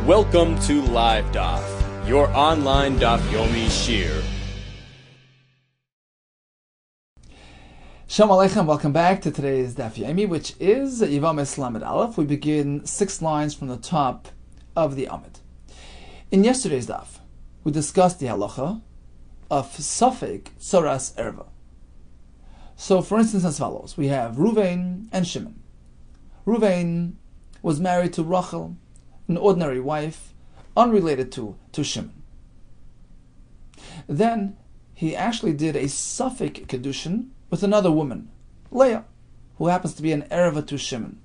Welcome to Live Daf, your online Daf Yomi Shir. Shalom Aleichem, welcome back to today's Daf Yomi, which is Yevamos Lamed Aleph. We begin 6 lines from the top of the Amid. In yesterday's Daf, we discussed the halacha of Safek Tzoras Erva. So, for instance, as follows, we have Ruvain and Shimon. Ruvain was married to Rachel, an ordinary wife, unrelated to Shimon. Then he actually did a Safek Kedushin with another woman, Leah, who happens to be an Erva to Shimon.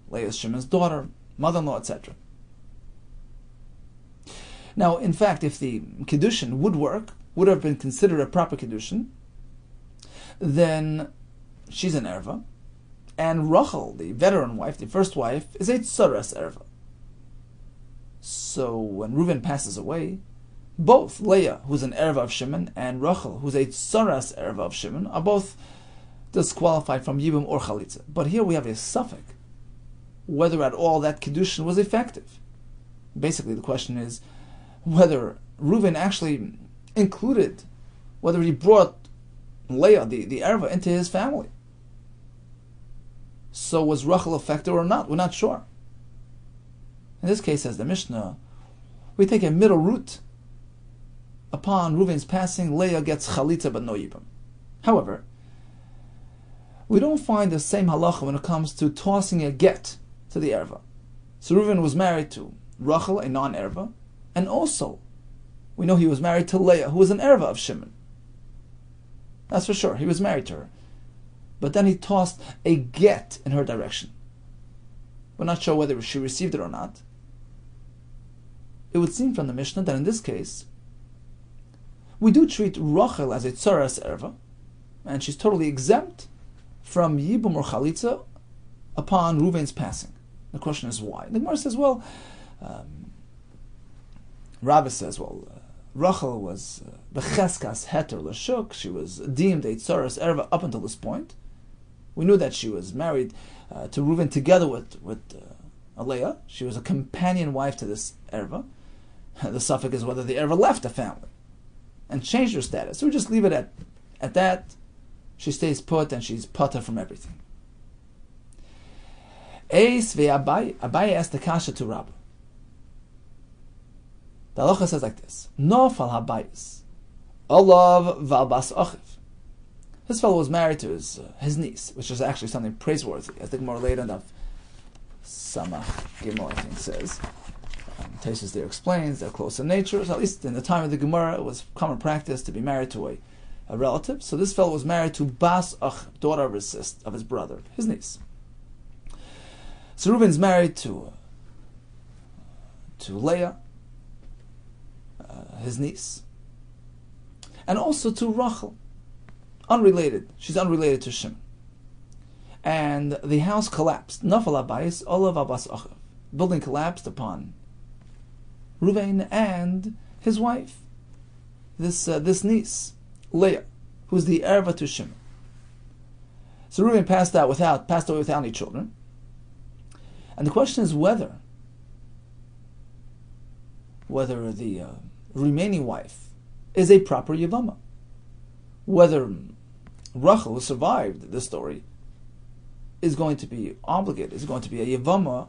Leah is Shimon's daughter, mother-in-law, etc. Now, in fact, if the Kedushin would have been considered a proper Kedushin, then she's an Erva, and Rachel, the veteran wife, the first wife, is a Tzoras Erva. So when Reuven passes away, both Leah, who's an Erva of Shimon, and Rachel, who's a Tzoras Erva of Shimon, are both disqualified from Yibum or Chalitza. But here we have a Safek, whether at all that Kedushin was effective. Basically, the question is whether Reuven actually included, whether he brought Leah, the Erva, into his family. So was Rachel effective or not? We're not sure. In this case, as the Mishnah, we take a middle route. Upon Reuven's passing, Leah gets Chalitza but no Yibam. However, we don't find the same halacha when it comes to tossing a get to the Erva. So Reuven was married to Rachel, a non-Erva, and also we know he was married to Leah, who was an Erva of Shimon. That's for sure, he was married to her. But then he tossed a get in her direction. We're not sure whether she received it or not. It would seem from the Mishnah that in this case, we do treat Rachel as a Tzoras Erva, and she's totally exempt from Yibum or Chalitza upon Reuven's passing. The question is why? The Gemara says, Rabbi says, Rachel was Becheskas Heter L'Shuk, she was deemed a Tzoras Erva up until this point. We knew that she was married to Reuven together with Leah. She was a companion wife to this Erva. The suffix is whether the Erva left the family and changed her status. So we just leave it at that. She stays put and she's pata from everything. Eis ve'Abai. Abai asked the kasha to Rabbi. The halacha says like this: Nofal habayis, olav valbas achiv. This fellow was married to his niece, which is actually something praiseworthy, as the Gemara later in Samach Gimel, I think, says. Taisus there explains they're close in nature. So at least in the time of the Gemara, it was common practice to be married to a relative. So this fellow was married to Bas Ach, daughter of his brother, his niece. So Reuven's married to Leah, his niece, and also to Rachel, unrelated. She's unrelated to Shimon. And the house collapsed. Nafal habayis olav abbas achav. Building collapsed upon Reuven and his wife, this niece, Leah, who's the Erva to Shimon. So Reuven passed away without any children. And the question is whether the remaining wife is a proper Yevama. Whether Rachel, who survived this story, is going to be obligated, is going to be a Yevama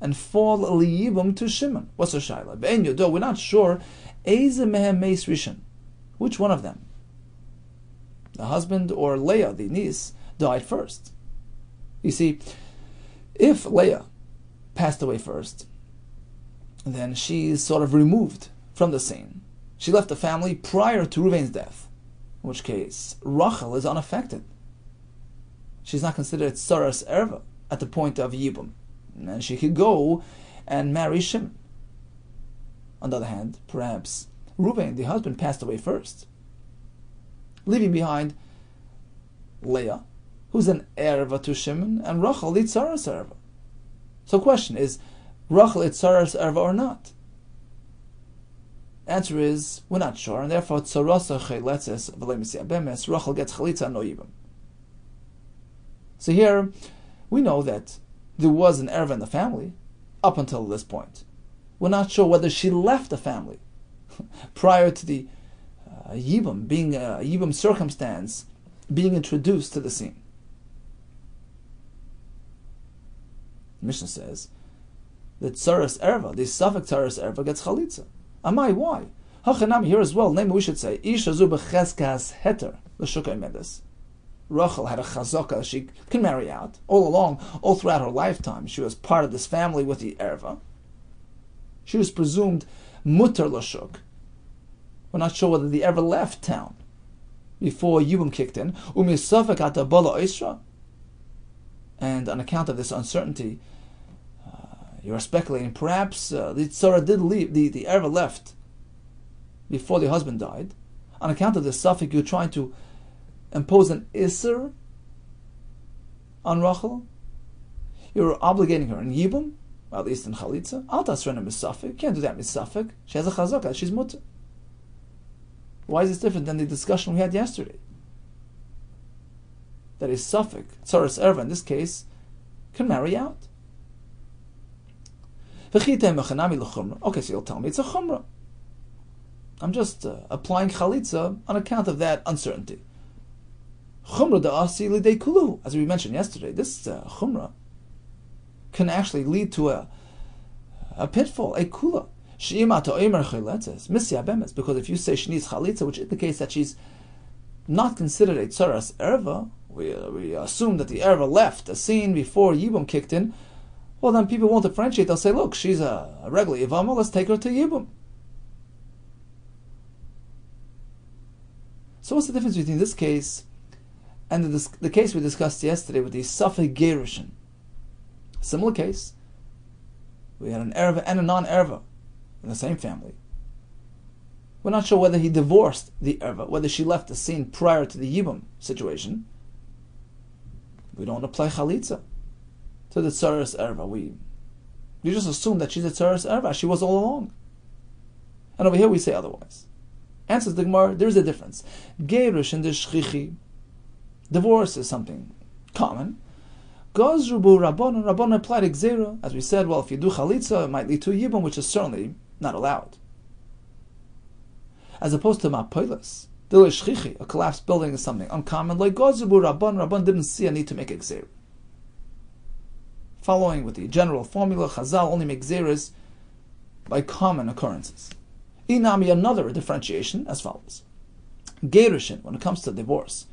and fall liyibum to Shimon. What's the shaila? Be'en yodo, we're not sure. Eze mehem meis rishon. Which one of them, the husband or Leah, the niece, died first? You see, if Leah passed away first, then she's sort of removed from the scene. She left the family prior to Reuven's death, in which case Rachel is unaffected. She's not considered Tzoras Erva at the point of Yibum, and she could go and marry Shimon. On the other hand, perhaps Reuven, the husband, passed away first, leaving behind Leah, who's an Erva to Shimon, and Rachel, the Tzoras Erva. So the question is, Rachel is Tzoras Erva or not? Answer is, we're not sure, and therefore Tzorasa Chayletzes V'Lemisi Abemes, Rachel gets Chalitza no Yibum. So here, we know that there was an Erva in the family up until this point. We're not sure whether she left the family prior to the Yibum, being a Yibum circumstance, being introduced to the scene. The Mishnah says that Tsaras Erva, the suffix Tsaras Erva, gets Chalitza. Amai, why? Hachanami here as well, namely we should say, Isha zu b'cheskas heter, l'shukay medes. Rachel had a chazaka, she can marry out. All along, all throughout her lifetime, she was part of this family with the Erva. She was presumed mutter l'shuk. We're not sure whether they ever left town before Yibum kicked in. Umisafek ata bala isra. And on account of this uncertainty, you are speculating, perhaps the Tzara did leave, the Erva left before the husband died. On account of this suffix, you're trying to impose an Isser on Rachel. You're obligating her in Yibum, at least in Chalitza. Al tasrena misafik. You can't do that misafik. She has a chazaka, she's mutter. Why is this different than the discussion we had yesterday? That is suffix, Tsaras Erva in this case, can marry out. Okay, so you'll tell me it's a chumrah. I'm just applying chalitza on account of that uncertainty. Chumrah da'asi lidei kulu, as we mentioned yesterday, this chumrah can actually lead to a pitfall, a kula. Because if you say she needs chalitza, which indicates that she's not considered a tsaras erva, we assume that the erva left the scene before Yibum kicked in, well then people won't differentiate, they'll say, look, she's a regular Yevamo, let's take her to Yibum. So what's the difference between this case and the case we discussed yesterday with the Safek Gerushin? Similar case. We had an erva and a non-erva in the same family. We're not sure whether he divorced the erva, whether she left the scene prior to the Yibum situation. We don't apply chalitza to the tsaras erva. We just assume that she's a tsaras erva. She was all along. And over here we say otherwise. Answers the Gemara, there is a difference. Gerush and the shchichi. Divorce is something common. Gazrubu Rabbanon. Rabbanon applied Gzera. As we said, well, if you do chalitza, it might lead to Yibum, which is certainly not allowed. As opposed to Mapoilas. Dil shchichi, a collapsed building is something uncommon. Like Gazrubu Rabbanon didn't see a need to make a Gzera. Following with the general formula, Chazal only make Gzeras by common occurrences. Inami, another differentiation as follows. Gerushin, when it comes to divorce.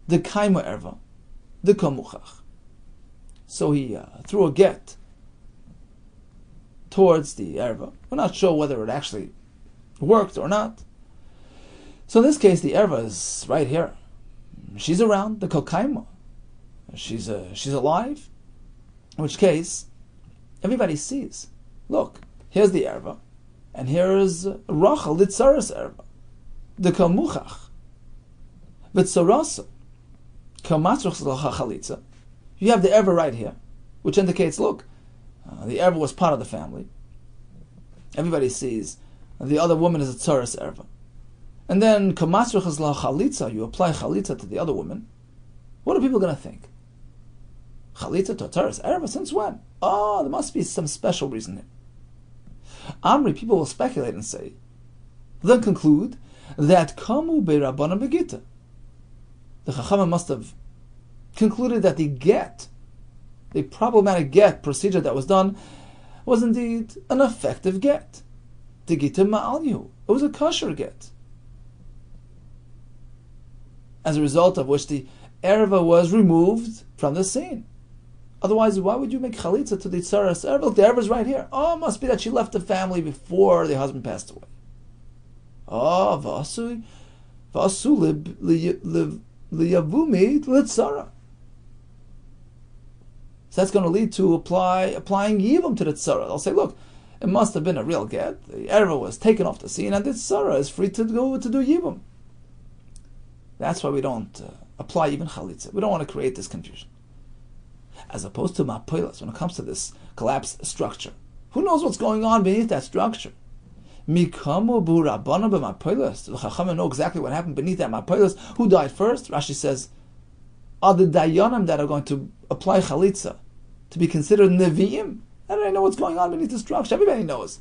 The kaima erva, the komuchach. So he threw a get towards the erva. We're not sure whether it actually worked or not. So in this case, the erva is right here. She's around, the kokaima. She's alive. In which case, everybody sees. Look, here's the erva, and here's Rachel, the tsaras erva, the komuchach, v'tzarasa. You have the erva right here, which indicates, look, the erva was part of the family. Everybody sees the other woman is a tsaras erva. And then, you apply chalitza to the other woman. What are people going to think? Chalitza to tsaras erva? Since when? Oh, there must be some special reason here. Amri, people will speculate and say, then conclude that kamu be'rabbanan begita. The Chachamim must have concluded that the get, the problematic get procedure that was done, was indeed an effective get. The gita ma'alyu. It was a kosher get. As a result of which the erva was removed from the scene. Otherwise, why would you make chalitza to the tsaras erva? Look, the erva is right here. Oh, it must be that she left the family before the husband passed away. Oh, vasu liyavumi litzara. So that's going to lead to applying yibum to the tzara. They'll say, look, it must have been a real get. The erva was taken off the scene, and the tzara is free to go to do yibum. That's why we don't apply even chalitza. We don't want to create this confusion. As opposed to mapoilas, when it comes to this collapsed structure. Who knows what's going on beneath that structure? Mikamu bu rabbana b'mapoilas. The Chachamim know exactly what happened beneath that mapoilas. Who died first? Rashi says, are the dayanim that are going to apply chalitza to be considered nevi'im? I don't know what's going on beneath the structure. Everybody knows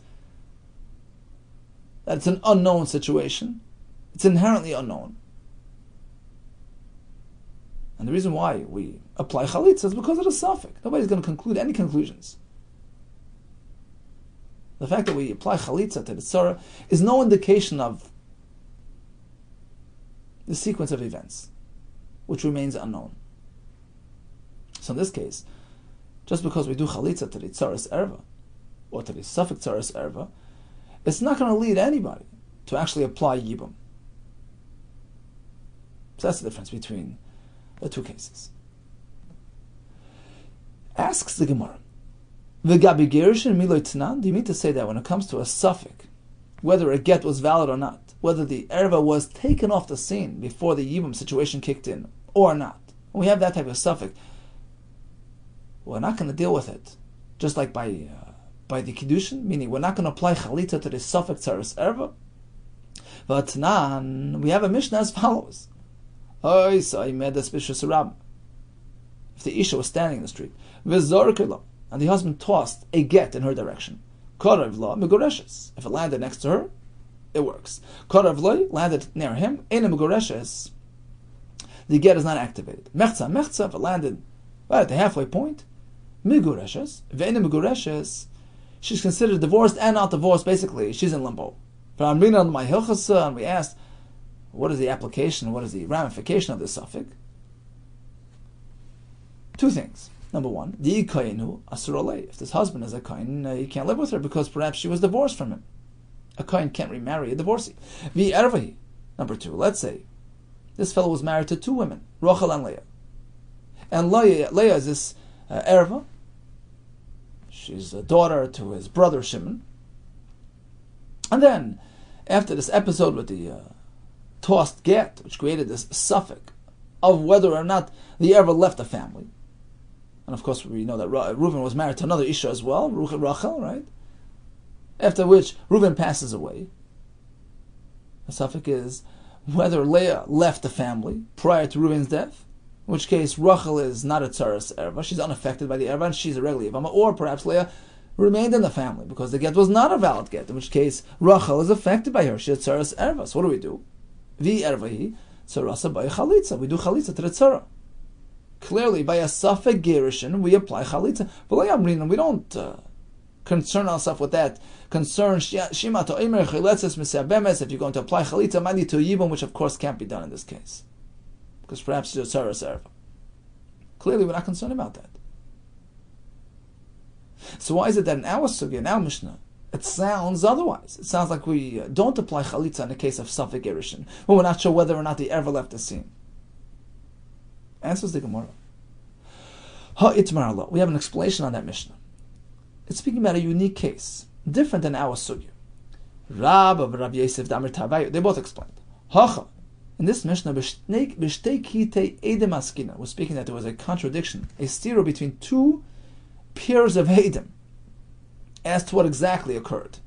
that it's an unknown situation. It's inherently unknown. And the reason why we apply chalitza is because of the suffix. Nobody's going to conclude any conclusions. The fact that we apply chalitza to the tzara is no indication of the sequence of events, which remains unknown. So in this case, just because we do chalitza to the tzaras erva, or to the suffix tzaras erva, it's not going to lead anybody to actually apply yibum. So that's the difference between the two cases. Asks the Gemara, V'gabi gerushin miloi tnan, do you mean to say that when it comes to a suffix, whether a get was valid or not, whether the erva was taken off the scene before the yibum situation kicked in or not, when we have that type of suffix, we're not going to deal with it just like by the kiddushin, meaning we're not going to apply chalitza to the suffix tzaras erva. But tnan, we have a mishnah as follows. If the isha was standing in the street, and the husband tossed a get in her direction, if it landed next to her, it works. Landed near him, the get is not activated. If it landed right at the halfway point, she's considered divorced and not divorced. Basically, she's in limbo. And we asked, what is the application, what is the ramification of this suffix? Two things. Number one, if this husband is a kohen, he can't live with her because perhaps she was divorced from him. A kohen can't remarry a divorcee. Number two, let's say this fellow was married to two women, Rachel and Leah. And Leah is this erva. She's a daughter to his brother Shimon. And then, after this episode with the tossed get, which created this suffix of whether or not the erva left the family, and of course we know that Reuven was married to another Isha as well, Rachel, right? After which Reuven passes away. The suffix is whether Leah left the family prior to Reuven's death, in which case Rachel is not a tzaras erva, she's unaffected by the erva, and she's a regular Yevama, or perhaps Leah remained in the family because the get was not a valid get, in which case Rachel is affected by her, she's a tzaras erva. So what do? Vi ervahi tzarasa by chalitza. We do chalitza to the tzara. Clearly, by a suffix gerushin, we apply chalitza. But we don't concern ourselves with that. Concern shima to imer chiletzes misabemes. If you're going to apply chalitza, mandi to yibum, which of course can't be done in this case, because perhaps it's a tzaras erva. Clearly, we're not concerned about that. So why is it that in our sugya, in our mishnah, it sounds otherwise? It sounds like we don't apply chalitza in the case of suffix gerushin, when we're not sure whether or not they ever left the scene. Answers the Gemara. We have an explanation on that mishnah. It's speaking about a unique case, different than our sugya. Rab of Rabbi Yosef Damar Tavayu, they both explained. In this mishnah, we're speaking that there was a contradiction, a stira between two pairs of Edom as to what exactly occurred.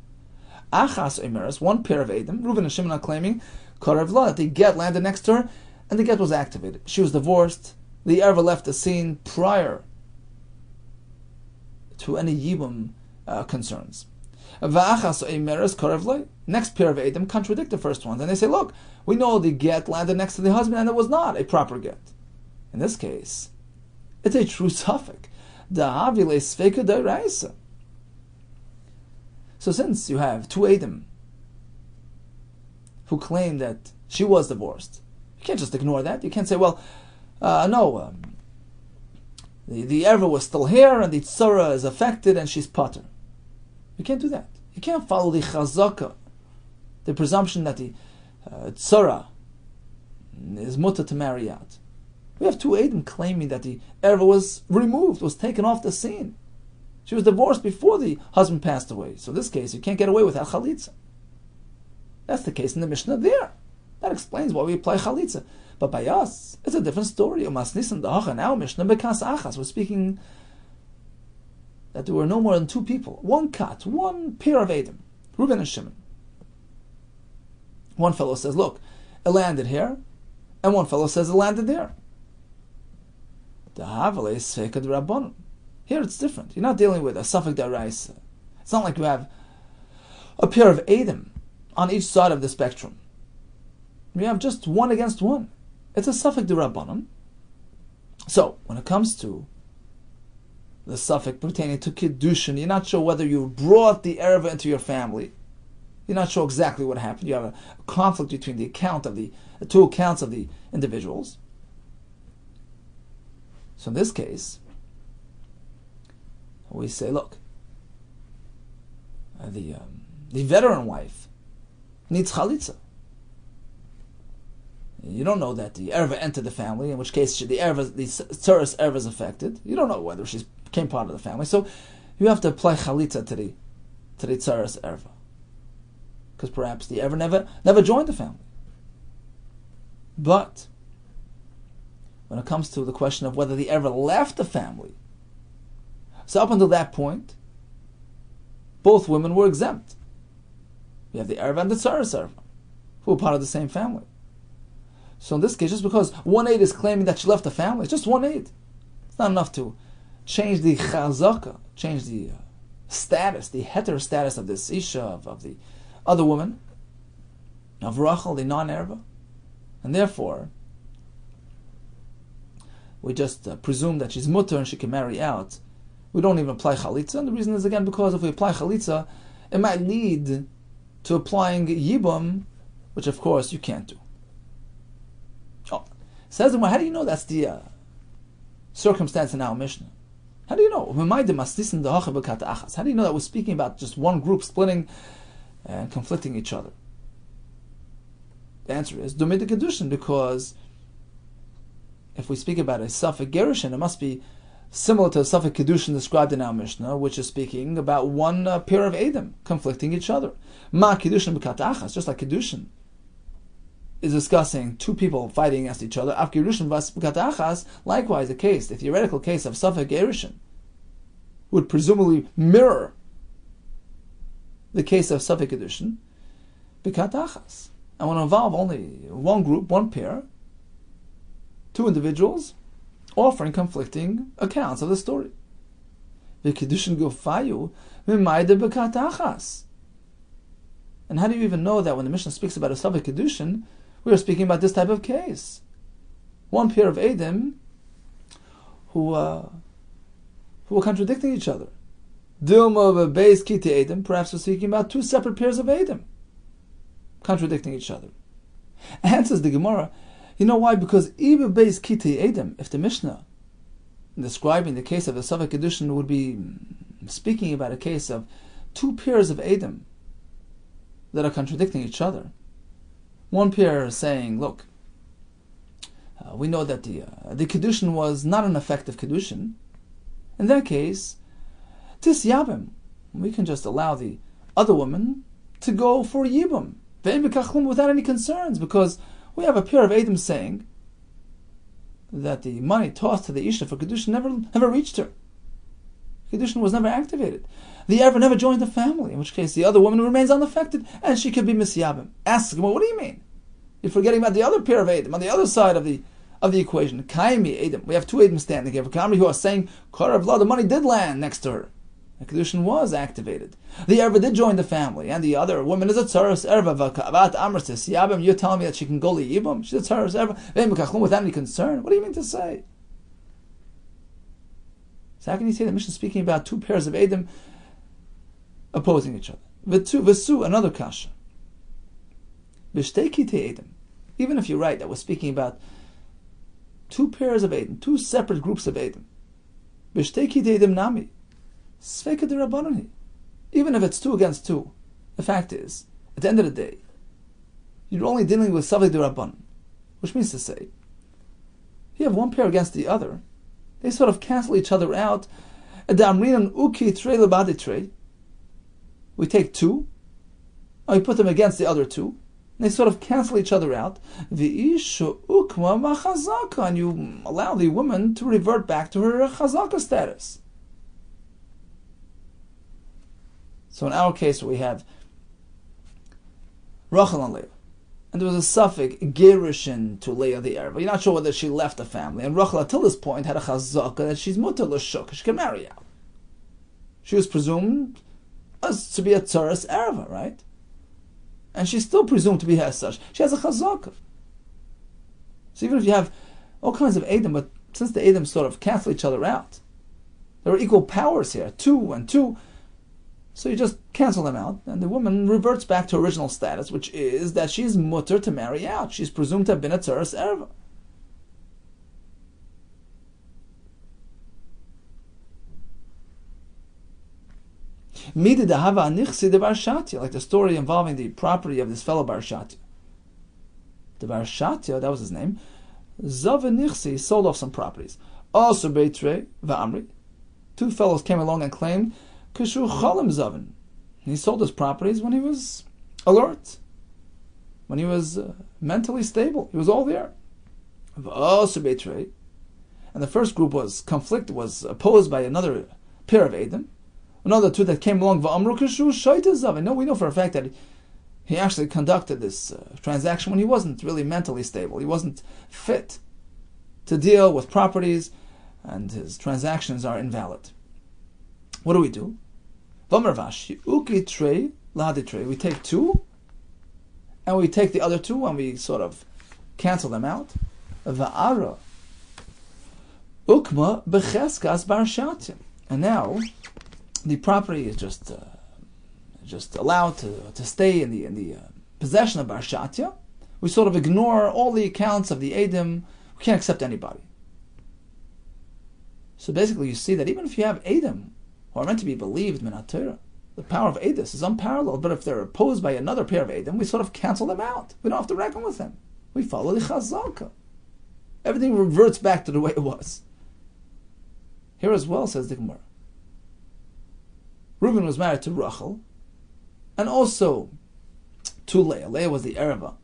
Achas Omeres, one pair of Edom, Reuven and Shimon are claiming Karev La, the get landed next to her, and the get was activated. She was divorced. The erva left the scene prior to any yibum concerns. Va'achas Omeres Karev La. Next pair of Edom contradict the first ones, and they say, look, we know the get landed next to the husband, and it was not a proper get. In this case, it's a true suffix. So since you have two Edom who claim that she was divorced, you can't just ignore that. You can't say, well, no, the erva was still here and the tzara is affected and she's pater. You can't do that. You can't follow the chazaka, the presumption that the tzara is mutter to marry out. We have two Edom claiming that the erva was removed, was taken off the scene. She was divorced before the husband passed away. So in this case, you can't get away without chalitza. That's the case in the Mishnah there. That explains why we apply chalitza. But by us, it's a different story. In our Mishnah, bekas achas, we're speaking that there were no more than two people. One kat, one pair of Edom, Reuven and Shimon. One fellow says, look, it landed here, and one fellow says it landed there. The Havale is fekad Rabbanon. Here it's different. You're not dealing with a suffix daraisa. It's not like you have a pair of Adam on each side of the spectrum. You have just one against one. It's a suffix derabanan. So, when it comes to the suffix pertaining to Kiddushin, you're not sure whether you brought the Erva into your family. You're not sure exactly what happened. You have a conflict between the two accounts of the individuals. So in this case, we say, look, the veteran wife needs chalitza. You don't know that the erva entered the family, in which case the tzuras erva is affected. You don't know whether she became part of the family, so you have to apply chalitza to the tzuras erva, because perhaps the erva never joined the family. But when it comes to the question of whether the erva left the family, so up until that point, both women were exempt. You have the erva and the tzuras erva, who were part of the same family. So in this case, just because one aid is claiming that she left the family, it's just one aid. It's not enough to change the chazaka, change the status, the heter status of this isha, of the other woman, of Rachel, the non-erva. And therefore, we just presume that she's mutter and she can marry out. We don't even apply chalitza. And the reason is, again, because if we apply chalitza, it might lead to applying yibum, which of course you can't do. Says the, how do you know that's the circumstance in our Mishnah? How do you know? How do you know that we're speaking about just one group splitting and conflicting each other? The answer is Dumid Kedushin, because if we speak about a Safek Gerushin, it must be similar to a Safek Kedushin described in our Mishnah, which is speaking about one pair of Adam conflicting each other. Ma Kedushin b'kat achas, just like Kedushin is discussing two people fighting against each other. Af Gerushin vas b'kat achas, likewise the case, the theoretical case of Safek Gerushin would presumably mirror the case of Safek Kedushin b'kat achas, and would involve only one group, one pair, two individuals offering conflicting accounts of the story. V'kedushin gufayu v'mayde b'kat achas. And how do you even know that when the Mishnah speaks about a Safek Kedushin, we are speaking about this type of case? One pair of Adam who are contradicting each other. Dilma of a base kiti Adam, perhaps we're speaking about two separate pairs of Adam contradicting each other. Answers the Gemara, you know why? Because even base kiti Adam, if the Mishnah describing the case of the Safek Kedushin would be speaking about a case of two pairs of Adam that are contradicting each other. One pair is saying, look, we know that the Kedushin was not an effective Kedushin. In that case, tis yabim, we can just allow the other woman to go for yibum, without any concerns, because we have a pair of Adam saying that the money tossed to the Isha for Kedushin never reached her. Kedushin was never activated. The Erva never joined the family, in which case the other woman remains unaffected, and she could be misyabim. Asks him, well, what do you mean? You're forgetting about the other pair of Adam on the other side of the equation. Kaimi Adam. We have two Adam standing here. Kamri who are saying, the money did land next to her. The Kedushin was activated. The Erva did join the family, and the other woman is a tzuras Erva. V'kavat amrsis yabim. You're telling me that she can go liyibum? She's a tzuras Erva. Without any concern. What do you mean to say? So how can you say the Mishnah is speaking about two pairs of Adam opposing each other? V'su, another kasha. V'shtei Adam. Even if you're right that we're speaking about two pairs of Adam, two separate groups of Adam. V'shtei Adam nami. Sveka d'Rabbanani. Even if it's two against two, the fact is, at the end of the day, you're only dealing with Savik d'Rabbanan, which means to say, you have one pair against the other, they sort of cancel each other out. We take two, and we put them against the other two, and they sort of cancel each other out. And you allow the woman to revert back to her chazaka status. So in our case, we have Rachel and Leah, and there was a suffix gerushin to Leah the Erva. You're not sure whether she left the family, and Rachel until this point had a chazaka that she's mutar l'shuk, she can marry out. She was presumed as to be a tzaras erva, right? And she's still presumed to be as such. She has a chazaka. So even if you have all kinds of Edom, but since the Edom sort of cancel each other out, there are equal powers here, 2 and 2. So you just cancel them out, and the woman reverts back to original status, which is that she's mutter to marry out. She's presumed to have been a tzaras erva. Like the story involving the property of this fellow Bar Shatya. The Bar Shatya, that was his name, Zav Nichsi sold off some properties. Also Beitre Va'amri. 2 fellows came along and claimed Kishu Chalim Zavin. He sold his properties when he was alert, when he was mentally stable. He was all there. Also Beitre. And the first group was opposed by another pair of Edom. Another 2 that came along, no, we know for a fact that he actually conducted this transaction when he wasn't really mentally stable. He wasn't fit to deal with properties, and his transactions are invalid. What do? We take 2, and we take the other 2, and we sort of cancel them out. Va'ara ukma becheskas bar shatim. And now the property is just allowed to stay in the possession of Bar Shatya. We sort of ignore all the accounts of the Edom. We can't accept anybody. So basically you see that even if you have Edom who are meant to be believed Minat Torah, the power of Edom is unparalleled, but if they're opposed by another pair of Edom, we sort of cancel them out. We don't have to reckon with them. We follow the Chazaka. Everything reverts back to the way it was. Here as well, says the Gemara, Reuben was married to Rachel, and also to Leah. Leah was the Ereva.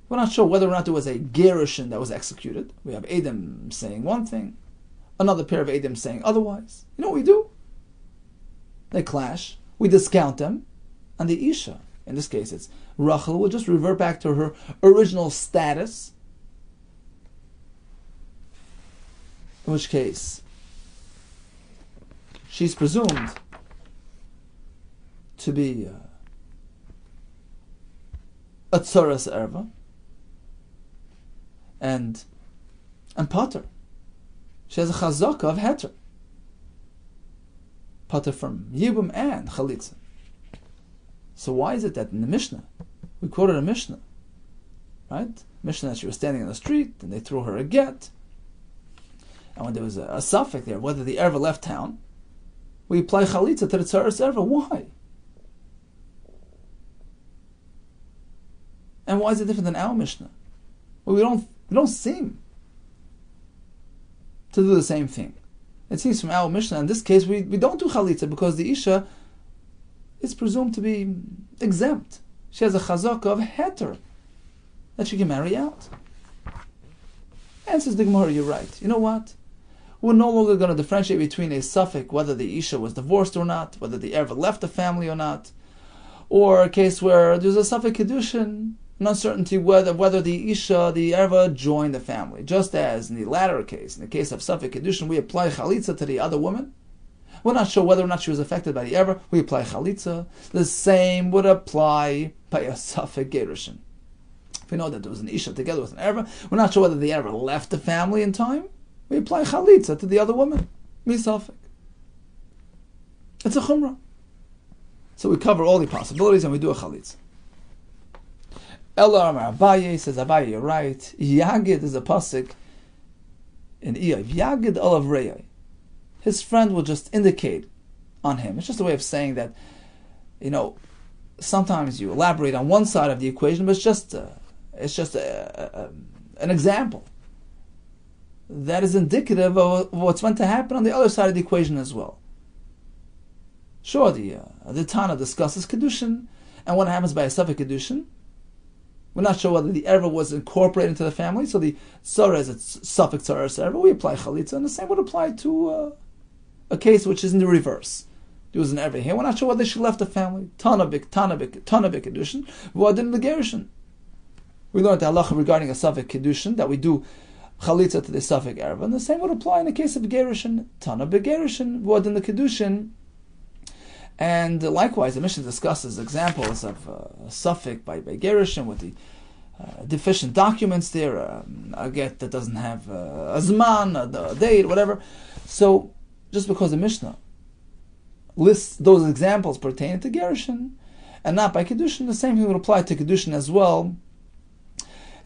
We're not sure whether or not there was a gerushin that was executed. We have Edom saying one thing, another pair of Edom saying otherwise. You know what we do? They clash, we discount them, and the Isha, in this case it's Rachel, will just revert back to her original status, in which case she's presumed to be a tzaras erva and pater. She has a chazaka of heter. Pater from yibum and chalitza. So why is it that in the Mishnah, we quoted a Mishnah, right? Mishnah that she was standing in the street and they threw her a get. And when there was a suffix there, whether the erva left town, we apply chalitza to the tzaras erva. Why? And why is it different than our Mishnah? Well, we don't seem to do the same thing. It seems from our Mishnah, in this case, we don't do chalitza because the Isha is presumed to be exempt. She has a chazaka of heter that she can marry out. Answers the Gemara, you're right. You know what? We're no longer going to differentiate between a suffix, whether the Isha was divorced or not, whether the Erva left the family or not, or a case where there's a suffix kedushin, an uncertainty whether the Isha, the Erva, joined the family. Just as in the latter case, in the case of suffix kedushin, we apply chalitza to the other woman. We're not sure whether or not she was affected by the Erva. We apply chalitza. The same would apply by a suffix gerushin. If we know that there was an Isha together with an Erva, we're not sure whether the Erva left the family in time. We apply chalitza to the other woman. Misafik. It's a chumrah. So we cover all the possibilities and we do a chalitza. Ella Amar Abaye says, Abaye, you're right. Yagid is a pasuk in Iyov. Yagid olav reyai. His friend will just indicate on him. It's just a way of saying that, sometimes you elaborate on one side of the equation, but it's just an example that is indicative of what's meant to happen on the other side of the equation as well. Sure, the Tana discusses kedushin, and what happens by a suffix kedushin. We're not sure whether the erva was incorporated into the family, so the tzara is a suffix tzaras erva. We apply chalitza, and the same would apply to a case which is in the reverse. There was an erva here. We're not sure whether she left the family. Tanabik kedushin, v'adin legerushin. We learned the halacha regarding a suffix kedushin that we do chalitza to the suffix erva, and the same would apply in the case of gerushin. Tanabik gerushin, v'adin the kedushin, And likewise, the Mishnah discusses examples of suffix by Gerushin with the deficient documents there, a get that doesn't have a zman, a date, whatever. So, just because the Mishnah lists those examples pertaining to Gerushin and not by Kedushin, the same thing would apply to Kedushin as well.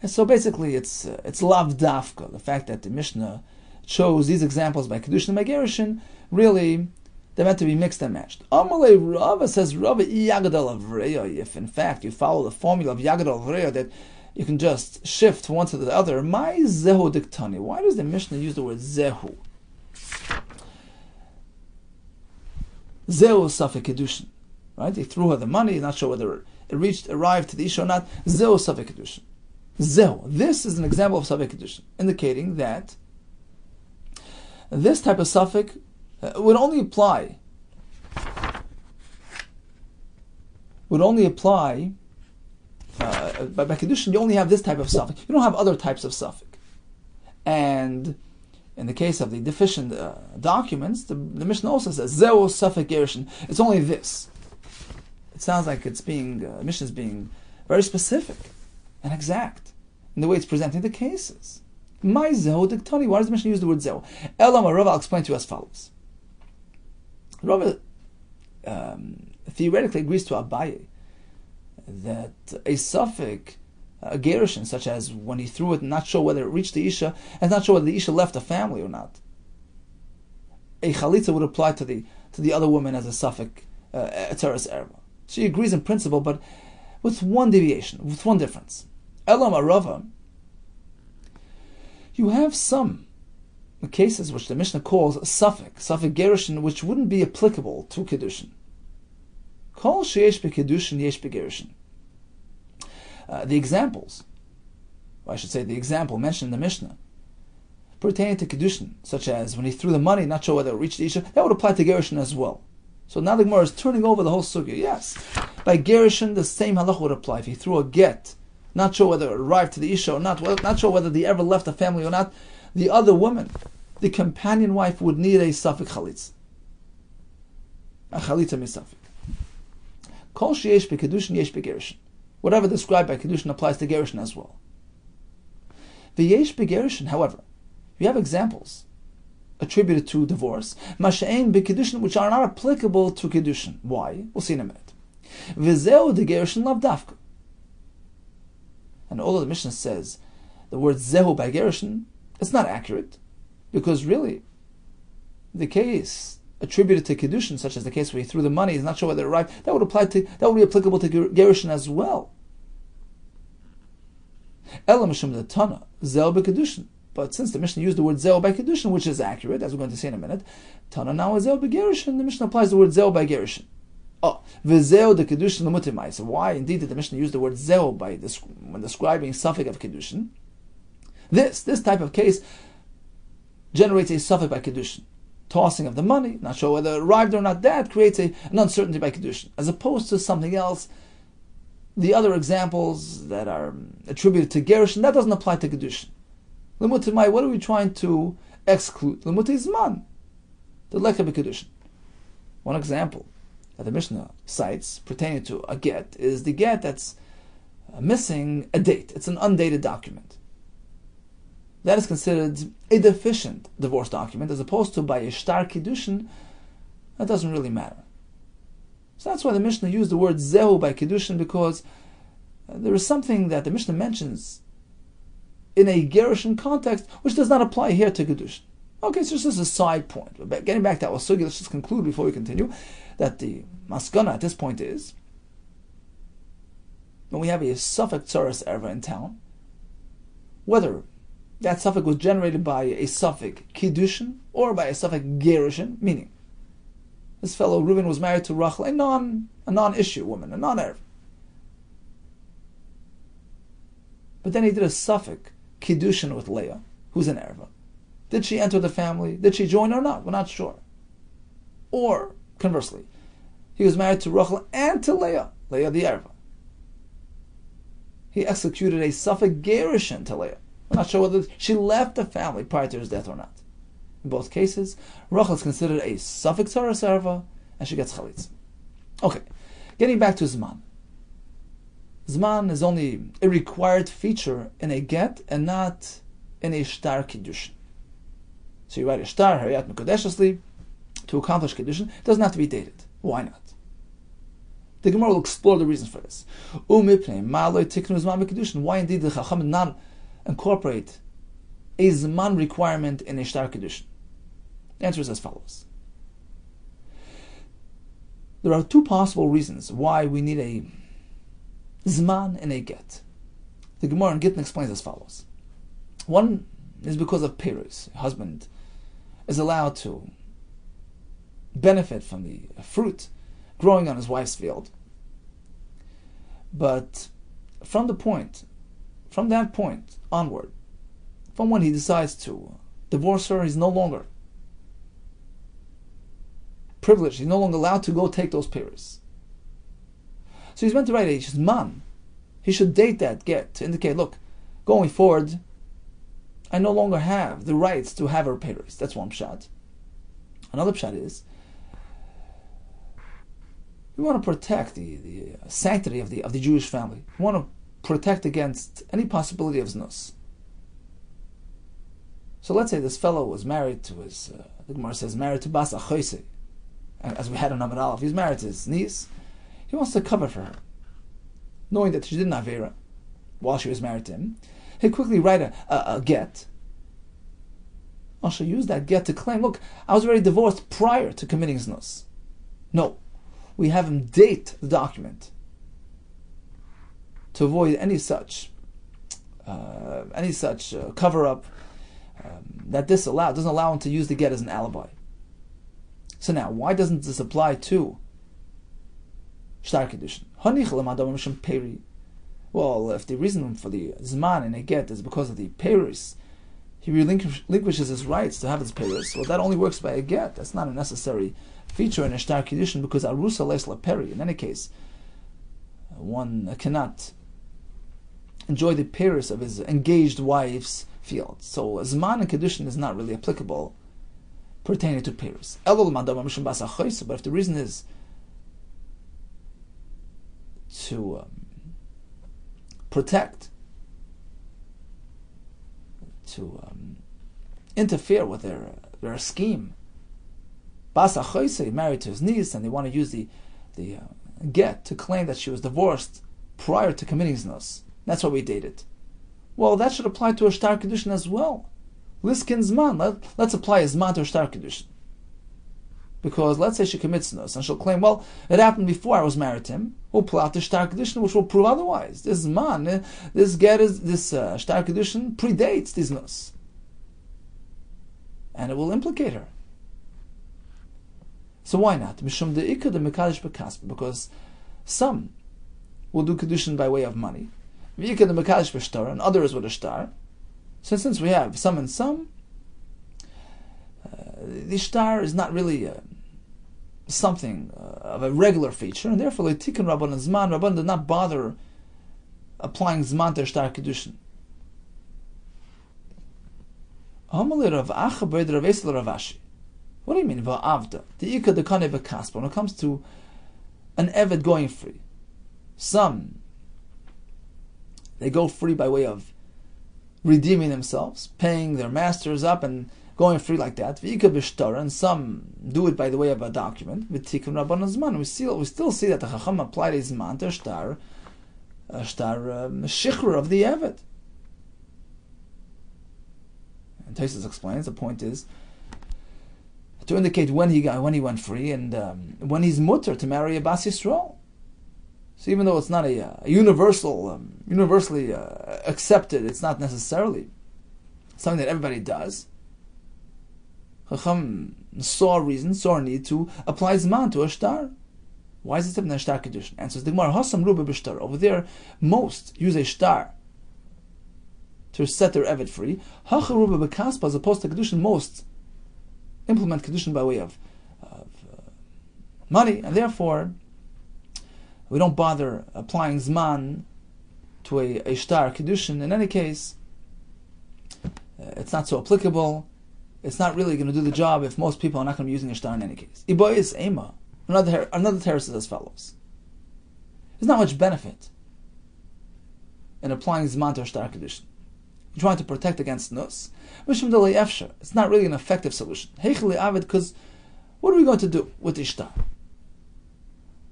And so basically it's lav dafka, the fact that the Mishnah chose these examples by Kedushin and by Gerushin, really they're meant to be mixed and matched. Amalei Rava says, Rava Yagadal Avreya, if in fact you follow the formula of Yagadal Avreya that you can just shift one to the other, my zehu diktani. Why does the Mishnah use the word zehu? Zehu safek kedushin, right? They threw her the money, not sure whether it arrived to the isha or not. Zehu safek kedushin. Zehu. This is an example of safek kedushin, indicating that this type of suffix would only apply by kedushin. You only have this type of suffix. You don't have other types of suffix. And in the case of the deficient documents, the Mishnah also says zeu suffix gerushin. It's only this. It sounds like it's being Mishnah is being very specific and exact in the way it's presenting the cases. My zeu diktani. Why does the Mishnah use the word zeu? Elam Rava, I'll explain to you as follows. Rava theoretically agrees to Abaye that a suffix, a gerushin, such as when he threw it, not sure whether it reached the isha, and not sure whether the isha left the family or not. A chalitza would apply to the other woman as a suffix, teres erva. She agrees in principle, but with one deviation, with one difference. Elam Arava, you have some cases which the Mishnah calls suffix gerushin, which wouldn't be applicable to kedushin. Kol sheyesh bekedushin yesh begerushin. The examples, or I should say the example mentioned in the Mishnah, pertaining to kedushin, such as when he threw the money, not sure whether it reached the isha, that would apply to gerushin as well. So now the Gemara is turning over the whole sugya. Yes, by gerushin the same halach would apply. If he threw a get, not sure whether it arrived to the isha or not sure whether they ever left the family or not, the other woman, the companion wife, would need a suffix chalitza. A chalitza misafik. Kol sheyesh bekedushin yesh begerushin. Whatever described by kedushin applies to gerushin as well. V'yesh begerushin, however, you have examples attributed to divorce, masha'ein bekedushin, which are not applicable to kedushin. Why? We'll see in a minute. V'zeu de gerushin lav dafka. And although the Mishnah says the word zehu by gerushin, it's not accurate, because really the case attributed to kedushin, such as the case where he threw the money, he's not sure whether it arrived, that would be applicable to gerushin as well. Ela mishum the Tana zel bekedushin. But since the Mishnah used the word zel by kedushin, which is accurate, as we're going to see in a minute, Tana now is zel by gerushin. The Mishnah applies the word zel by gerushin. Oh, v'zel the kedushin l'mutimai. So why indeed did the Mishnah use the word zel when describing suffix of kedushin? This type of case generates a suffix by kedushin. Tossing of the money, not sure whether it arrived or not, that creates an uncertainty by kedushin, as opposed to something else. The other examples that are attributed to gerushin, that doesn't apply to kedushin. L'mutimai, what are we trying to exclude? L'mutizman, the lekha b'kedushin. One example that the Mishnah cites pertaining to a get is the get that's missing a date. It's an undated document. That is considered a deficient divorce document, as opposed to by a shtar kiddushin, that doesn't really matter. So that's why the Mishnah used the word zehu by kiddushin, because there is something that the Mishnah mentions in a gerushin context which does not apply here to kiddushin. Okay, so this is a side point. But getting back to our sugya, let's just conclude before we continue that the maskana at this point is, when we have a suffix tzoros erva in town, whether that suffix was generated by a suffix kiddushin or by a suffix gerushin, meaning this fellow Reuben was married to Rachel, a non-issue woman, a non-erv. But then he did a suffix kiddushin with Leah, who's an erva. Did she enter the family? Did she join or not? We're not sure. Or conversely, he was married to Rachel and to Leah the erva. He executed a suffix gerushin to Leah. We're not sure whether she left the family prior to his death or not. In both cases, Rachel is considered a suffix tzoros erva, and she gets chalitza. Okay, getting back to Zman. Zman is only a required feature in a get and not in a shtar kiddushin. So you write a shtar, hariyat mekudeshesli, to accomplish kiddushin. It doesn't have to be dated. Why not? The Gemara will explore the reasons for this. Why indeed the Chacham not incorporate a Zman requirement in a shtar kiddushin? The answer is as follows. There are two possible reasons why we need a Zman in a get. The Gemara in Gittin explains as follows. One is because of Perus. A husband is allowed to benefit from the fruit growing on his wife's field. But from that point onward, from when he decides to divorce her, he's no longer privileged. He's no longer allowed to go take those Perus. So he's meant to write a Zman. He should date that get to indicate, look, going forward, I no longer have the rights to have her Perus. That's one pshat. Another pshat is, we want to protect the sanctity of the Jewish family. We want to protect against any possibility of znus. So let's say this fellow was married to his, the Gemara says, married to Bas Achoise, as we had in Amud Aleph. He's married to his niece. He wants to cover for her, knowing that she didn't have Avera while she was married to him. He'd quickly write a get. I shall use that get to claim, look, I was already divorced prior to committing znus. No. We have him date the document to avoid any such cover-up that doesn't allow him to use the get as an alibi. So now, why doesn't this apply to shtar kiddushin? Well, if the reason for the zman in a get is because of the perus, he relinquishes his rights to have his perus. Well, that only works by a get. That's not a necessary feature in a shtar kiddushin because arusa les la peri. In any case, one cannot enjoy the perus of his engaged wife's field. So zman in kiddushin is not really applicable pertaining to perus. But if the reason is to protect, to interfere with their scheme, Bas Achoise married to his niece, and they want to use the get to claim that she was divorced prior to committing znus. That's why we dated. Well, that should apply to a shtar kiddushin as well. Liskin zman. Let's apply a zman to a shtar kiddushin. Because let's say she commits znus, and she'll claim, well, it happened before I was married to him. We'll pull out the shtar kiddushin, which will prove otherwise. This zman, this shtar kiddushin predates the znus, and it will implicate her. So why not? Because some will do kiddushin by way of money, and others with a shtar. So since we have some and some, the shtar is not really something of a regular feature, and therefore Tikkun Rabban Zman, Rabban did not bother applying Zman to shtar kiddushin. What do you mean, va'avda? The ikad dekane v'kaspa. When it comes to an eved going free, some they go free by way of redeeming themselves, paying their masters up, and going free like that. V'ikad b'shtar, and some do it by the way of a document. V'tikun rabban zman. We still see that the Chacham applied a zman to a shtar shikhr of the eved. And Tosfos explains the point is to indicate when he went free, and when he's mutter to marry a Bas Yisrael. So even though it's not a universally accepted, it's not necessarily something that everybody does. Chacham saw a need to apply zman to a shtar. Why is it in a shtar kiddushin? Answers the Gemara, Hasam ruba b'shtar. Over there, most use a shtar to set their eved free. Hacha ruba b'kaspa, as opposed to kiddushin, most implement kiddushin by way of money, and therefore we don't bother applying zman to a shtar kiddushin. In any case, it's not so applicable. It's not really going to do the job if most people are not going to be using a shtar in any case. Iba is ema. Another Torah says as follows. There's not much benefit in applying Zman to a Shtar Kedushin. You're trying to protect against Nus. It's not really an effective solution. Because what are we going to do with the Shtar?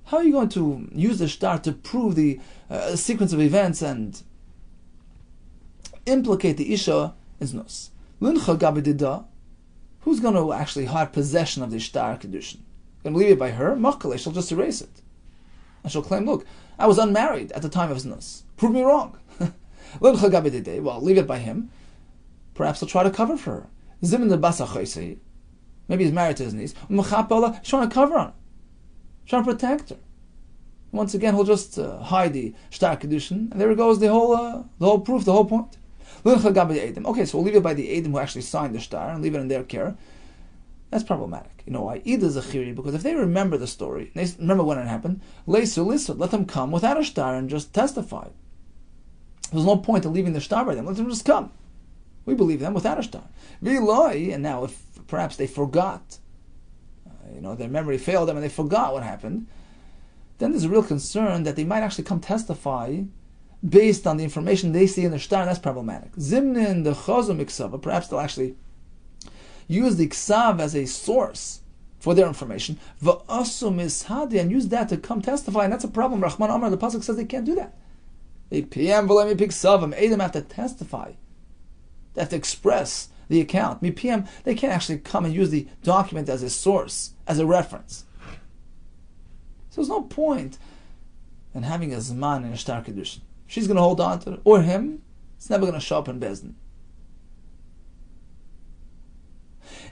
How are you going to use the Shtar to prove the sequence of events and implicate the Isha in Nus? Who's going to actually have possession of the Shtar Kedushin? Going to leave it by her? Machkale, she'll just erase it. And she'll claim, look, I was unmarried at the time of Znus. Prove me wrong. Well, leave it by him. Perhaps he'll try to cover for her. Maybe he's married to his niece. He's trying to cover on her. Trying to protect her. Once again, he'll just hide the Shtar Kedushin, and there goes the whole proof, the whole point. Okay, so we'll leave it by the Eidim who actually signed the Shtar and leave it in their care. That's problematic. You know why? Either Zachiri, because if they remember the story, they remember when it happened, let them come without a Shtar and just testify. There's no point in leaving the Shtar by them. Let them just come. We believe them without a Shtar. And now, if perhaps they forgot, their memory failed them and they forgot what happened, then there's a real concern that they might actually come testify based on the information they see in the Shtar, and that's problematic. Zimnin, the Chazum Iksava, perhaps they'll actually use the Ksav as a source for their information, V'asum ishadi, and use that to come testify, and that's a problem. Rahman Amar, the Pasuk says they can't do that. Eidim have to testify. They have to express the account. They can't actually come and use the document as a source, as a reference. So there's no point in having a Zman in a Shtar Kedushin. She's going to hold on to it, or him, it's never going to show up in Bezdin.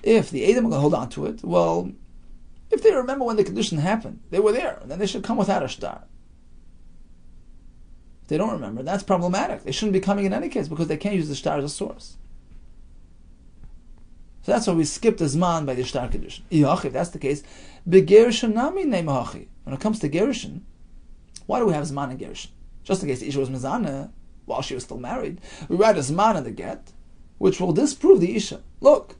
If the Eidim are going to hold on to it, well, if they remember when the Kedushin happened, they were there, then they should come without a Shtar. If they don't remember, that's problematic. They shouldn't be coming in any case, because they can't use the Shtar as a source. So that's why we skipped the Zman by the Shtar Kedushin. If that's the case, Begerushin nami neimahachi. When it comes to Gerushin, why do we have Zman in Gerushin? Just in case the Isha was Mizana while she was still married, we write a Zman in the get, which will disprove the Isha. Look,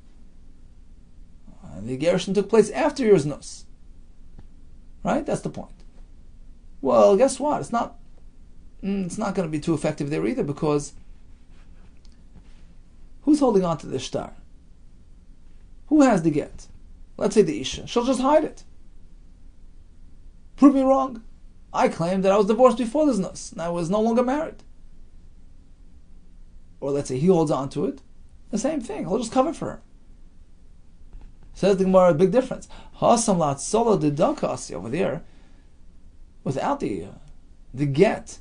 the Gerushin took place after your Znus. Right? That's the point. Well, guess what? It's not going to be too effective there either, because who's holding on to the Shtar? Who has the get? Let's say the Isha. She'll just hide it. Prove me wrong. I claimed that I was divorced before the Znus, and I was no longer married. Or let's say he holds on to it. The same thing. He'll just cover for her. Says the Gemara, a big difference. Hasam lat solo de dakasi over there, without the get,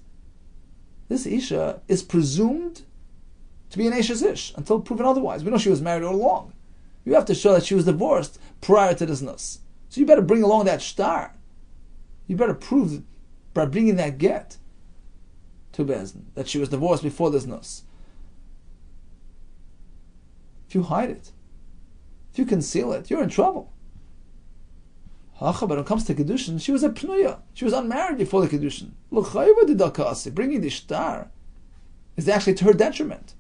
this Isha is presumed to be an Eshes Ish until proven otherwise. We know she was married all along. You have to show that she was divorced prior to this Nus. So you better bring along that Shtar. You better prove by bringing that get to Bezdin that she was divorced before this Nus. If you hide it, if you conceal it, you're in trouble. But when it comes to Kedushin, she was a Pnuya. She was unmarried before the Kedushin. Bringing the Shtar is actually to her detriment.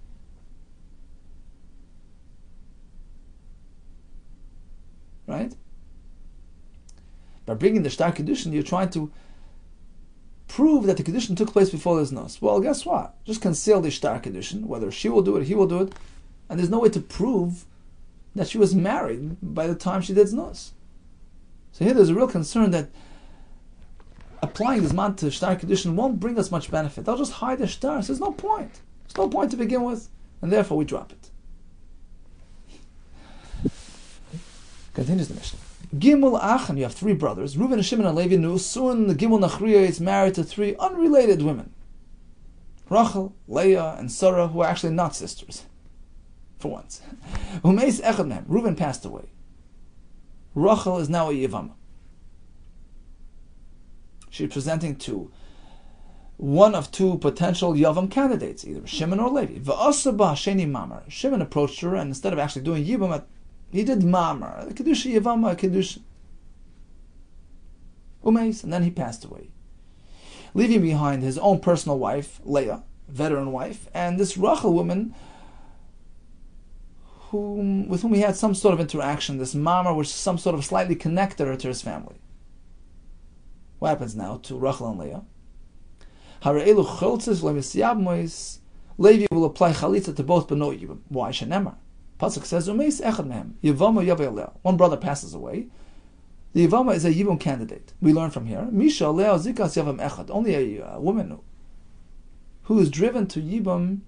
Right? By bringing the Shtar Kedushin, you're trying to prove that the Kedushin took place before this Nos. Well, guess what? Just conceal the Shtar Kedushin, whether she will do it, he will do it, and there's no way to prove that she was married by the time she did Nos. So here there's a real concern that applying this man to Shtar Kedushin won't bring us much benefit. They'll just hide the Shtar. So there's no point. There's no point to begin with, and therefore we drop it. Continues the Mishnah. Gimel Achan, you have three brothers. Reuven, Shimon, and Levi. Soon the Gimel Nachriya is married to three unrelated women. Rachel, Leah, and Sarah, who are actually not sisters. For once. Umeis Echad Mehem. Reuven passed away. Rachel is now a Yevama. She's presenting to one of two potential Yavam candidates, either Shimon or Levi. Va'asaba Sheni Mamar. Shimon approached her, and instead of actually doing Yibam, he did Mamar. The Kedusha Yevama, Kedusha. Umeis, and then he passed away. Leaving behind his own personal wife, Leah, veteran wife, and this Rachel woman, with whom he had some sort of interaction, this Mamar, which some sort of slightly connected her to his family. What happens now to Rachel and Leah? Hara'elu choltzes v'lemisiyabmois. Levi will apply chalitza to both Beno Yibam. Why? Shenemar. Pasuk says, Umeis echad mehem. Yevamo yavei Leah. One brother passes away. The Yevama is a Yibam candidate. We learn from here. Misha Leah zikas yavam echad. Only a woman who is driven to Yibam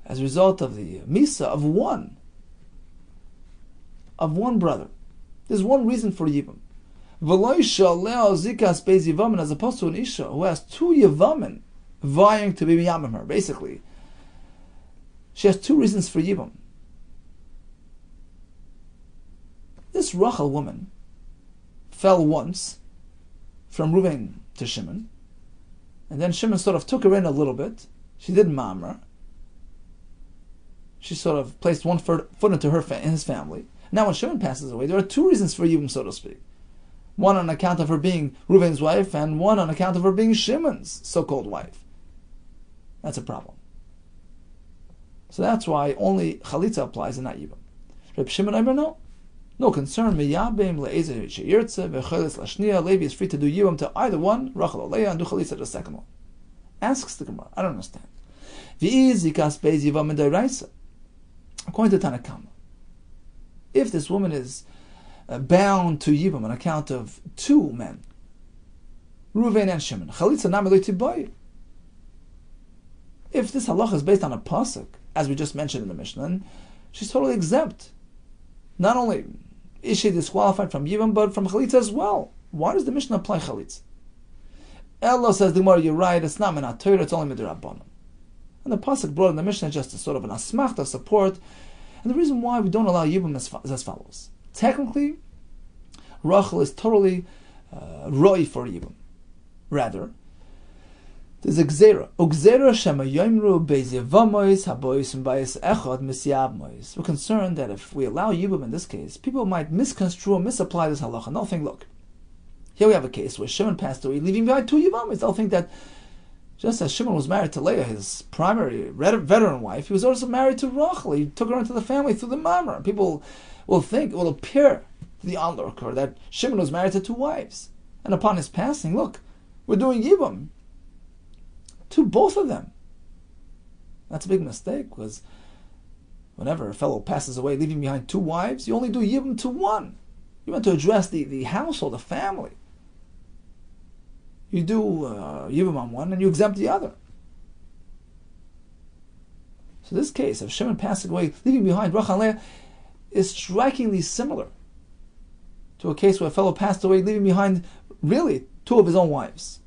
as a result of the Misa of one brother. There's one reason for Yibam. V'loisha Leah zikas beis Yevamin, as opposed to an Isha who has two Yevamin vying to be miyamim her. Basically, she has two reasons for Yibam. This Rachel woman fell once from Reuven to Shimon, and then Shimon sort of took her in a little bit. She didn't ma'amr. She sort of placed one foot into his family. Now when Shimon passes away, there are two reasons for Yibam, so to speak. One on account of her being Reuven's wife, and one on account of her being Shimon's so-called wife. That's a problem. So that's why only Chalitza applies and not Yibam. Reb Shimon Omer, no concern. Levi is free to do Yibam to either one, Rachel or Leah, and do Chalitza to the second one. Asks the Gemara, I don't understand. According to Tanakama, if this woman is bound to Yibam on account of two men, Reuven and Shimon, Chalitza namely to boy. If this halacha is based on a pasuk, as we just mentioned in the Mishnah, she's totally exempt. Not only is she disqualified from Yibam, but from Chalitza as well. Why does the Mishnah apply Chalitza? Ella says the Gemara, you're right, it's not min ha-Torah, it's only midrabanan. And the pasuk brought in the Mishnah just a sort of an asmachta support. And the reason why we don't allow Yibam is as follows. Technically, Rachel is totally roi for Yibam. Rather, there's a gzera. Ugzera shema yoimru beis Yevamos habois and beis echad misyabmois. We're concerned that if we allow Yibam in this case, people might misconstrue or misapply this halacha. And they'll think, look, here we have a case where Shimon passed away, leaving behind two Yevamis. They'll think that just as Shimon was married to Leah, his primary veteran wife, he was also married to Rachel. He took her into the family through the mamre. People will think, it will appear to the onlooker that Shimon was married to two wives. And upon his passing, look, we're doing Yibam to both of them. That's a big mistake, because whenever a fellow passes away leaving behind two wives, you only do Yibam to one. You want to address the household, the family. You do Yibam on one and you exempt the other. So this case of Shimon passing away, leaving behind Rachel and Leah, is strikingly similar to a case where a fellow passed away, leaving behind really two of his own wives.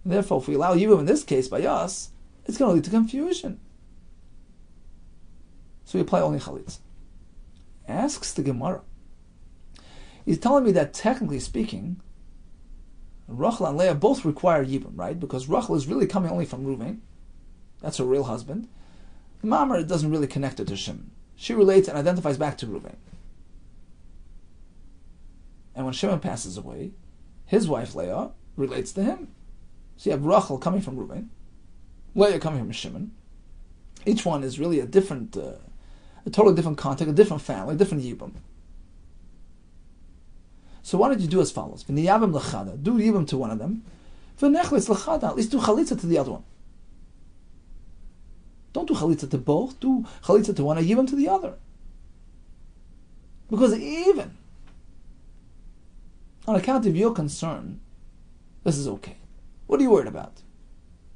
And therefore, if we allow Yibam in this case by us, it's going to lead to confusion. So we apply only Chalitza. Asks the Gemara. He's telling me that technically speaking, Rachel and Leah both require Yibam, right? Because Rachel is really coming only from Reuven. That's her real husband. The Mamre doesn't really connect her to Shimon. She relates and identifies back to Reuven. And when Shimon passes away, his wife Leah relates to him. So you have Rachel coming from Reuven, Leah coming from Shimon. Each one is really a totally different context, a different family, a different Yibam. So why don't you do as follows? V'niyavim l'chada, do Yibam to one of them. V'nechlis l'chada, at least do Chalitza to the other one. Don't do Chalitza to both, do Chalitza to one and Yibam to the other. Because even on account of your concern, this is okay. What are you worried about?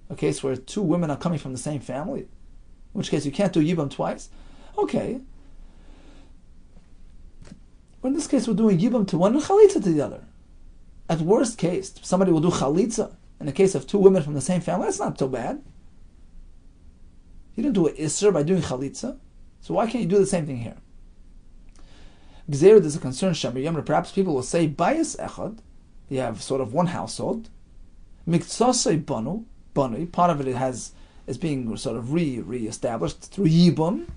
A case where two women are coming from the same family? In which case you can't do Yibam twice? Okay. But in this case we're doing Yibam to one and Chalitza to the other. At worst case, somebody will do Chalitza in the case of two women from the same family. That's not so bad. You didn't do an Isser by doing Chalitza. So why can't you do the same thing here? Gzeir, there's a concern, Shamir Yamra. Perhaps people will say, Bayis Echad, you have sort of one household. Miktsasei Banu, part of it is being sort of re-established through Yibam.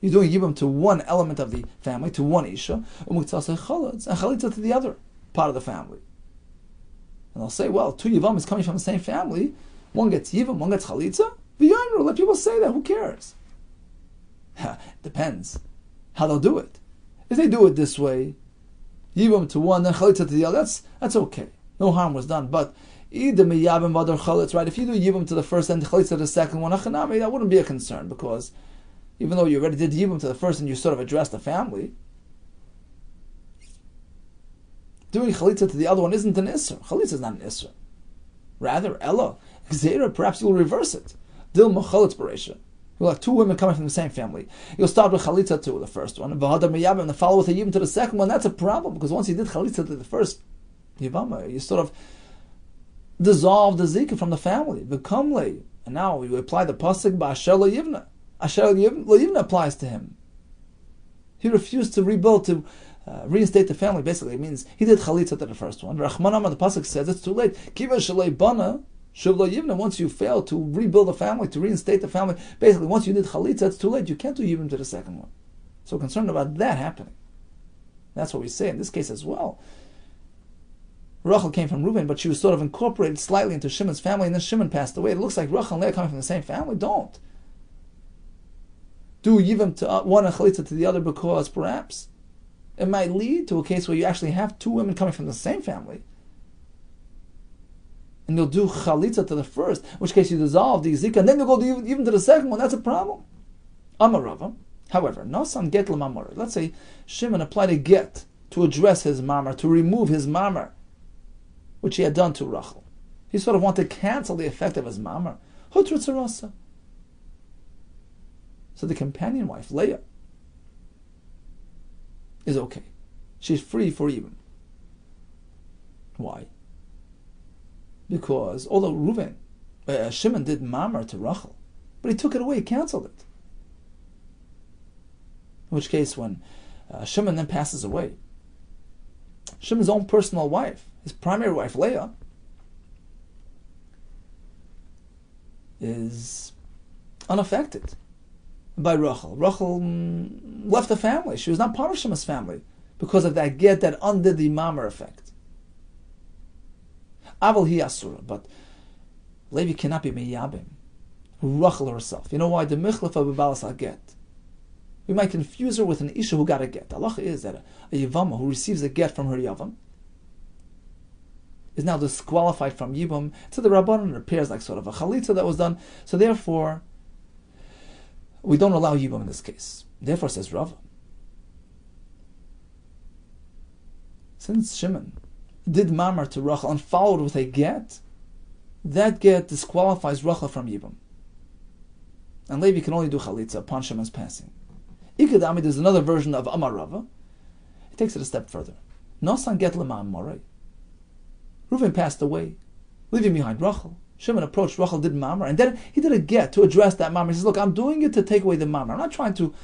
You're doing Yibam to one element of the family, to one Isha, Miktsasei Chalatz, and Chalitza to the other part of the family. And they'll say, well, two Yivam is coming from the same family. One gets Yibam, one gets Chalitza. V'yamru, let people say that, who cares? Depends how they'll do it. If they do it this way, Yibum to one, then chalitza to the other. That's okay. No harm was done. But either miyabim vadar chalitz, right? If you do yibum to the first and chalitza to the second one, achanami, that wouldn't be a concern, because even though you already did yibum to the first and you sort of addressed the family, doing chalitza to the other one isn't an isser. Chalitza is not an isser. Rather, ella, gzeira, perhaps you'll reverse it. Dilma chalitz bereisha. You'll have two women coming from the same family. You'll start with chalitza to the first one, and then follow with a yibum to the second one. That's a problem, because once you did chalitza to the first yivama, you sort of dissolve the zika from the family. Bekomle, and now you apply the pasuk ba'asher lo yivna. Asher lo yivna applies to him. He refused to rebuild, to reinstate the family. Basically, it means he did chalitza to the first one. Rachmanam, the pasuk says it's too late. Kiva shalei bana shuv lo yivna. Once you fail to rebuild the family, to reinstate the family, basically once you did chalitza, it's too late. You can't do yivim to the second one. So concerned about that happening. That's what we say in this case as well. Rachel came from Reuben, but she was sort of incorporated slightly into Shimon's family, and then Shimon passed away. It looks like Rachel and Leah coming from the same family. Don't do yivim to one and chalitza to the other, because perhaps it might lead to a case where you actually have two women coming from the same family, and you'll do chalitza to the first, in which case you dissolve the zika, and then you'll go even to the second one. That's a problem. Amarava. However, nosan get l'mamor. Let's say Shimon applied a get to address his mamar, to remove his mamar, which he had done to Rachel. He sort of wanted to cancel the effect of his mamar. Hutritzarasa. So the companion wife, Leah, is okay. She's free for yibum. Why? Because although Shimon did mamar to Rachel, but he took it away, he canceled it. In which case, when Shimon then passes away, Shimon's own personal wife, his primary wife, Leah, is unaffected by Rachel. Rachel left the family. She was not part of Shimon's family because of that get that undid the mamar effect. Aval hi asura, but Levi cannot be meyabim. Rachel herself. You know why? The michlef of balas get. We might confuse her with an isha who got a get. Allah is that a yevama who receives a get from her yavam is now disqualified from yibum. So the Rabbanan, it appears like sort of a chalitza that was done. So therefore, we don't allow yibum in this case. Therefore, says Rava, since Shimon did mamar to Rachel and followed with a get, that get disqualifies Rachel from yibum. And Levi can only do chalitza upon Shimon's passing. Ikadami, there's another version of Amar Rava. He takes it a step further. Nosan get l'ma'am moray. Reuven passed away, leaving behind Rachel. Shimon approached Rachel, did mamar, and then he did a get to address that mamar. He says, look, I'm doing it to take away the mamar. I'm not trying to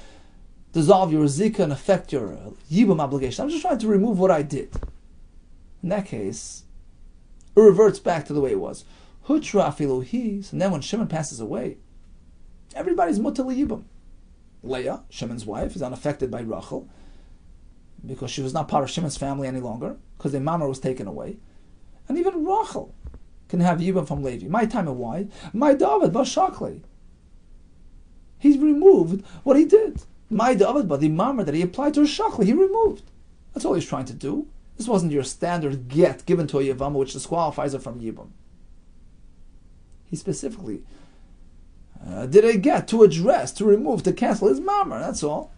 dissolve your zika and affect your yibum obligation. I'm just trying to remove what I did. In that case, it reverts back to the way it was. Hutra afilu his, and then when Shimon passes away, everybody's mutal yibum. Leah, Shimon's wife, is unaffected by Rachel because she was not part of Shimon's family any longer, because the mamar was taken away. And even Rachel can have yibum from Levi. My time and why? My David, Vashakli. He's removed what he did. My David, but the mamar that he applied to her shakli, he removed. That's all he's trying to do. This wasn't your standard get given to a yevama which disqualifies her from yibum. He specifically did a get to address, to remove, to cancel his mamar. That's all.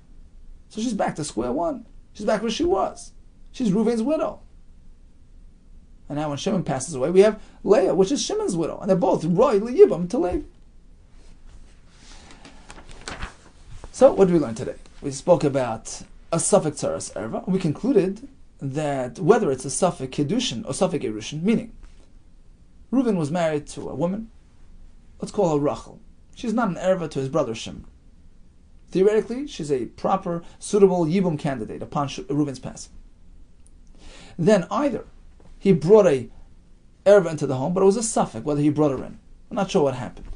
So she's back to square one. She's back where she was. She's Reuven's widow. And now when Shimon passes away, we have Leah, which is Shimon's widow. And they're both royally yibum to Levi. So what did we learn today? We spoke about a suffix tzaras erva. We concluded that whether it's a suffix kedushin or suffix erushin, meaning Reuven was married to a woman, let's call her Rachel. She's not an erva to his brother Shimon. Theoretically, she's a proper, suitable yibum candidate upon Reuven's passing. Then either he brought a erva into the home, but it was a suffix whether he brought her in. I'm not sure what happened.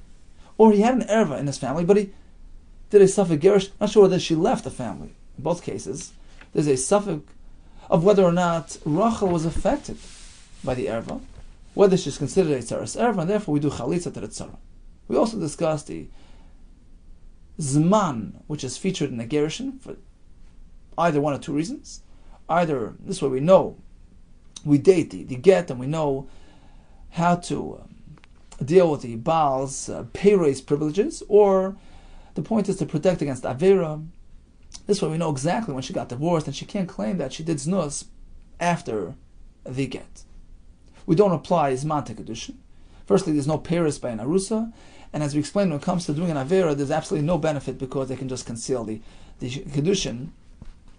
Or he had an erva in his family, but he did a suffix gerish, not sure whether she left the family. In both cases, there's a suffix of whether or not Rachel was affected by the erva, whether she's considered a tzaras erva, and therefore we do chalitza to the tzara. We also discussed the zman, which is featured in the gerushin for either one or two reasons, either this way we date the get, and we know how to deal with the Baal's pay raise privileges, or the point is to protect against Avera. This way we know exactly when she got divorced, and she can't claim that she did znus after the get. We don't apply Zman Kedushin. Firstly, there's no Paris by an Arusa, and as we explained, when it comes to doing an Avera, there's absolutely no benefit because they can just conceal the Kedushin,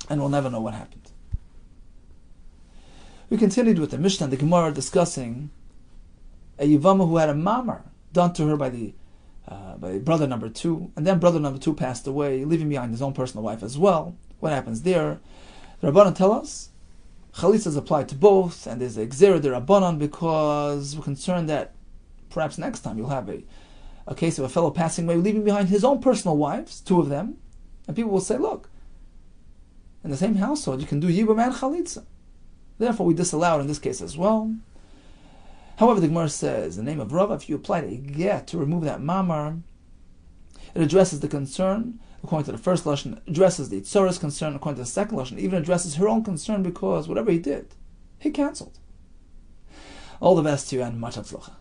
and we'll never know what happened. We continued with the Mishnah and the Gemara discussing a Yevama who had a mamar done to her by brother number 2, and then brother number 2 passed away, leaving behind his own personal wife as well. What happens there? The Rabbanan tell us Chalitza is applied to both, and there's a Gzera de Rabbanan because we're concerned that perhaps next time you'll have a case of a fellow passing away, leaving behind his own personal wives, 2 of them, and people will say, look, in the same household you can do Yibam and Chalitza. Therefore we disallow it in this case as well. However, the Gemara says, in the name of Rava, if you apply a get to remove that mamar, it addresses the concern, according to the first Lashon, addresses the Tzora's concern, according to the second Lashon, even addresses her own concern because whatever he did, he cancelled. All the best to you and much hatzlacha.